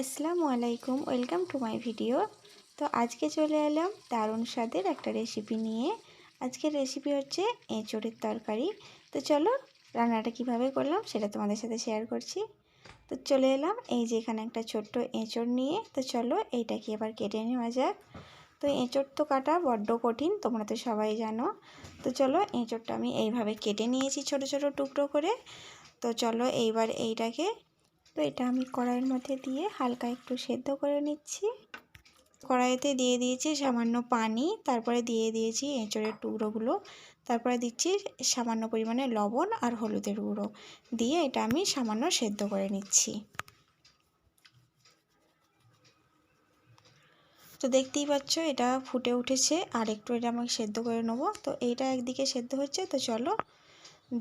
আসসালামু আলাইকুম, welcome to my video. তো আজকে চলে এলাম দারুণ স্বাদের একটা রেসিপি নিয়ে। আজকের রেসিপি হচ্ছে এঁচোড়ের তরকারি। তো চলো রান্নাটা কিভাবে করলাম সেটা তোমাদের সাথে শেয়ার করছি। তো চলে এলাম এই যে এখানে একটা ছোট্ট এঁচোড় নিয়ে। তো চলো এইটাকে এবার কেটে নেওয়া যাক। তো এঁচোড় তো কাটা বড্ড কঠিন, তোমরা তো সবাই জানো। তো চলো এঁচোড়টা আমি এইভাবে কেটে নিয়েছি ছোট ছোট টুকরো করে। তো চলো এইবার এইটাকে এটা আমি কড়াইয়ের মধ্যে দিয়ে হালকা একটু সেদ্ধ করে নিচ্ছি। কড়াইতে দিয়ে দিয়েছি সামান্য পানি, তারপরে দিয়ে দিয়েছি এঁচোড়ের টুকরোগুলো, তারপরে দিচ্ছি সামান্য পরিমাণে লবণ আর হলুদের গুঁড়ো দিয়ে এটা আমি সামান্য সেদ্ধ করে নিচ্ছি। তো দেখতেই পাচ্ছ এটা ফুটে উঠেছে, আর একটু এটা আমাকে সেদ্ধ করে নেবো। তো এইটা একদিকে সেদ্ধ হচ্ছে, তো চলো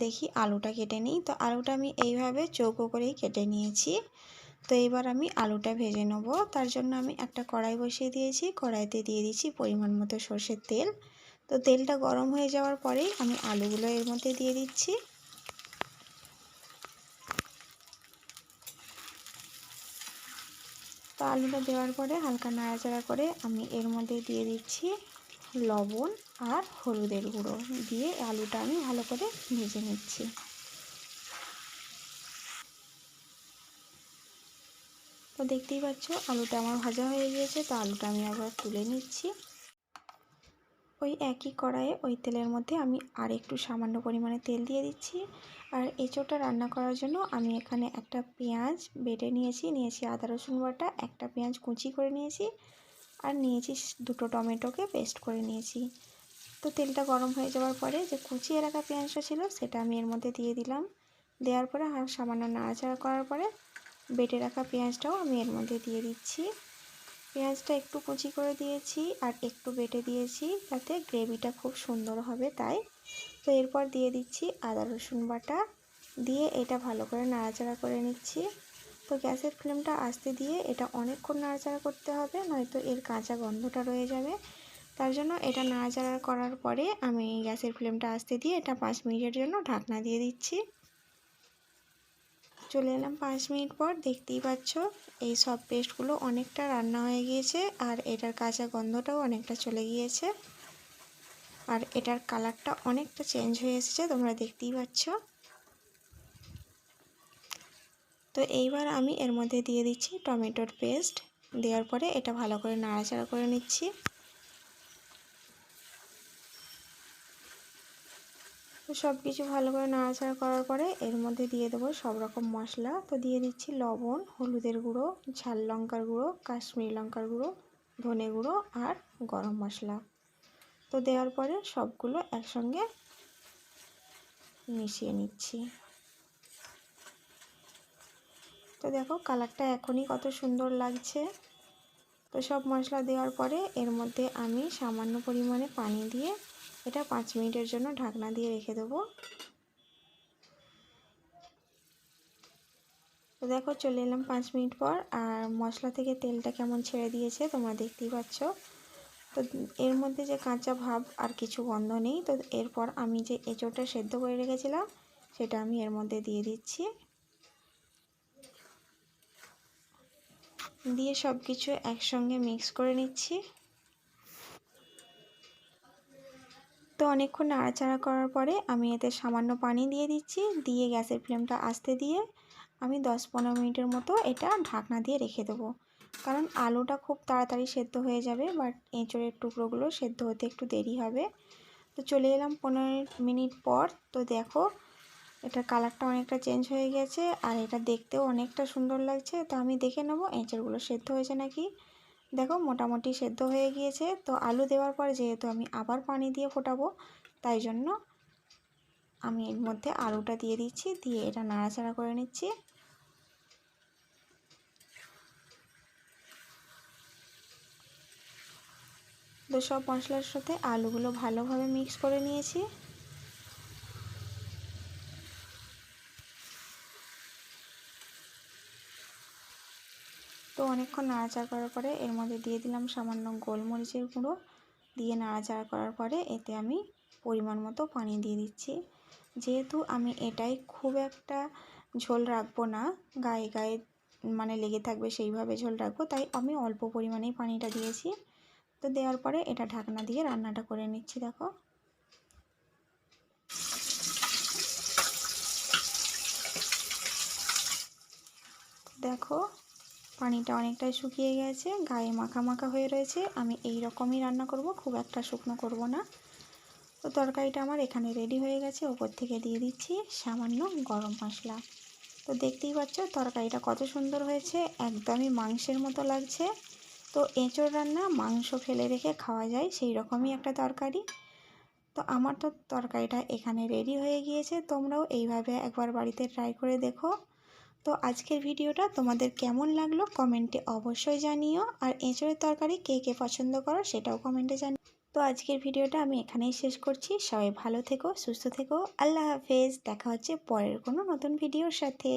দেখি আলুটা কেটে নিই। তো আলুটা আমি এইভাবে চৌকো করেই কেটে নিয়েছি। তো এবার আমি আলুটা ভেজে নেব। তার জন্য আমি একটা কড়াই বসিয়ে দিয়েছি, কড়াইতে দিয়ে দিচ্ছি পরিমাণ মতো সর্ষের তেল। তো তেলটা গরম হয়ে যাওয়ার পরেই আমি আলুগুলো এর মধ্যে দিয়ে দিচ্ছি। তো আলুটা দেওয়ার পরে হালকা নাড়াচাড়া করে আমি এর মধ্যে দিয়ে দিচ্ছি লবণ আর হলুদের গুঁড়ো দিয়ে আলুটা আমি ভালো করে ভেজে নিচ্ছি। তো দেখতেই পাচ্ছ আলুটা আমার ভাজা হয়ে গিয়েছে। তো আলুটা আমি আবার তুলে নিচ্ছি। ওই একই কড়াইয়ে ওই তেলের মধ্যে আমি আর একটু সামান্য পরিমাণে তেল দিয়ে দিচ্ছি। আর এঁচোড়টা রান্না করার জন্য আমি এখানে একটা পেঁয়াজ বেটে নিয়েছি আদা রসুন বাটা, একটা পেঁয়াজ কুচি করে নিয়েছি, আর নিয়েছি দুটো টমেটোকে পেস্ট করে নিয়েছি। তো তেলটা গরম হয়ে যাওয়ার পরে যে কুচিয়ে রাখা পেঁয়াজটা ছিল সেটা আমি এর মধ্যে দিয়ে দিলাম। দেওয়ার পরে সামান্য নাড়াচাড়া করার পরে বেটে রাখা পেঁয়াজটাও আমি এর মধ্যে দিয়ে দিচ্ছি। পেঁয়াজটা একটু কুচি করে দিয়েছি আর একটু বেটে দিয়েছি যাতে গ্রেভিটা খুব সুন্দর হবে তাই। তো এরপর দিয়ে দিচ্ছি আদা রসুন বাটা দিয়ে এটা ভালো করে নাড়াচাড়া করে নিচ্ছি। তো গ্যাসের ফ্লেমটা আস্তে দিয়ে এটা অনেকক্ষণ নাড়াচাড়া করতে হবে, নয়তো এর কাঁচা গন্ধটা রয়ে যাবে। তার জন্য এটা নাড়াচাড়া করার পরে আমি গ্যাসের ফ্লেমটা আস্তে দিয়ে এটা 5 মিনিটের জন্য ঢাকনা দিয়ে দিচ্ছি। চলে এলাম 5 মিনিট পর। দেখতেই পাচ্ছ এই সব পেস্টগুলো অনেকটা রান্না হয়ে গিয়েছে আর এটার কাঁচা গন্ধটাও অনেকটা চলে গিয়েছে, আর এটার কালারটা অনেকটা চেঞ্জ হয়ে এসেছে, তোমরা দেখতেই পাচ্ছ। তো এইবার আমি এর মধ্যে দিয়ে দিচ্ছি টমেটোর পেস্ট। দেওয়ার পরে এটা ভালো করে নাড়াচাড়া করে নিচ্ছি। তো সব কিছু ভালো করে নাড়াচাড়া করার পরে এর মধ্যে দিয়ে দেবো সব রকম মশলা। তো দিয়ে দিচ্ছি লবণ, হলুদের গুঁড়ো, ঝাল লঙ্কার গুঁড়ো, কাশ্মীরি লঙ্কার গুঁড়ো, ধনে গুঁড়ো আর গরম মশলা। তো দেওয়ার পরে সবগুলো একসঙ্গে মিশিয়ে নিচ্ছি। তো দেখো কালারটা এখনই কত সুন্দর লাগছে। তো সব মশলা দেওয়ার পরে এর মধ্যে আমি সামান্য পরিমাণে পানি দিয়ে এটা 5 মিনিটের জন্য ঢাকনা দিয়ে রেখে দেবো। তো দেখো চলে এলাম 5 মিনিট পর, আর মশলা থেকে তেলটা কেমন ছেড়ে দিয়েছে তোমরা দেখতেই পাচ্ছ। তো এর মধ্যে যে কাঁচা ভাব আর কিছু গন্ধ নেই। তো এরপর আমি যে এঁচোড়টা সেদ্ধ করে রেখেছিলাম সেটা আমি এর মধ্যে দিয়ে দিচ্ছি, দিয়ে সব কিছু একসঙ্গে মিক্স করে নিচ্ছি। তো অনেকক্ষণ নাড়াচাড়া করার পরে আমি এতে সামান্য পানি দিয়ে দিচ্ছি, দিয়ে গ্যাসের ফ্লেমটা আস্তে দিয়ে আমি 10-15 মিনিটের মতো এটা ঢাকনা দিয়ে রেখে দেবো, কারণ আলুটা খুব তাড়াতাড়ি সেদ্ধ হয়ে যাবে, বাট এঁচোড়ের টুকরোগুলো সেদ্ধ হতে একটু দেরি হবে। তো চলে এলাম 15 মিনিট পর। তো দেখো এটার কালারটা অনেকটা চেঞ্জ হয়ে গেছে আর এটা দেখতেও অনেকটা সুন্দর লাগছে। তো আমি দেখে নেবো এঁচোড়গুলো সেদ্ধ হয়েছে নাকি। দেখো মোটামুটি সেদ্ধ হয়ে গিয়েছে। তো আলু দেওয়ার পর যেহেতু আমি আবার পানি দিয়ে ফোটাবো, তাই জন্য আমি এর মধ্যে আলুটা দিয়ে দিচ্ছি, দিয়ে এটা নাড়াচাড়া করে নিচ্ছি। তো সব মশলার সাথে আলুগুলো ভালোভাবে মিক্স করে নিয়েছি। তো অনেকক্ষণ নাড়াচাড়া করার পরে এর মধ্যে দিয়ে দিলাম সামান্য গোলমরিচের গুঁড়ো, দিয়ে নাড়াচাড়া করার পরে এতে আমি পরিমাণ মতো পানি দিয়ে দিচ্ছি। যেহেতু আমি এটাই খুব একটা ঝোল রাখবো না, গায়ে গায়ে মানে লেগে থাকবে সেইভাবে ঝোল রাখবো, তাই আমি অল্প পরিমাণেই পানিটা দিয়েছি। তো দেওয়ার পরে এটা ঢাকনা দিয়ে রান্নাটা করে নিচ্ছি। দেখো দেখো পানিটা অনেকটাই শুকিয়ে গেছে, গায়ে মাখা মাখা হয়ে রয়েছে। আমি এই রকমই রান্না করব, খুব একটা শুকনো করব না। তো তরকারিটা আমার এখানে রেডি হয়ে গেছে। ওপর থেকে দিয়ে দিচ্ছি সামান্য গরম মশলা। তো দেখতেই পাচ্ছ তরকারিটা কত সুন্দর হয়েছে, একদমই মাংসের মতো লাগছে। তো এঁচোড় রান্না মাংস ফেলে রেখে খাওয়া যায় সেই রকমই একটা তরকারি। তো আমার তো তরকারিটা এখানে রেডি হয়ে গিয়েছে, তোমরাও এইভাবে একবার বাড়িতে ট্রাই করে দেখো। তো আজকের ভিডিওটা তোমাদের কেমন লাগলো কমেন্টে অবশ্যই জানিও, আর এঁচোড়ের তরকারি কে কে পছন্দ করো সেটাও কমেন্টে জানিও। তো আজকের ভিডিওটা আমি এখানেই শেষ করছি। সবাই ভালো থেকো, সুস্থ থেকো, আল্লাহ হাফেজ। দেখা হচ্ছে পরের কোনো নতুন ভিডিওর সাথে।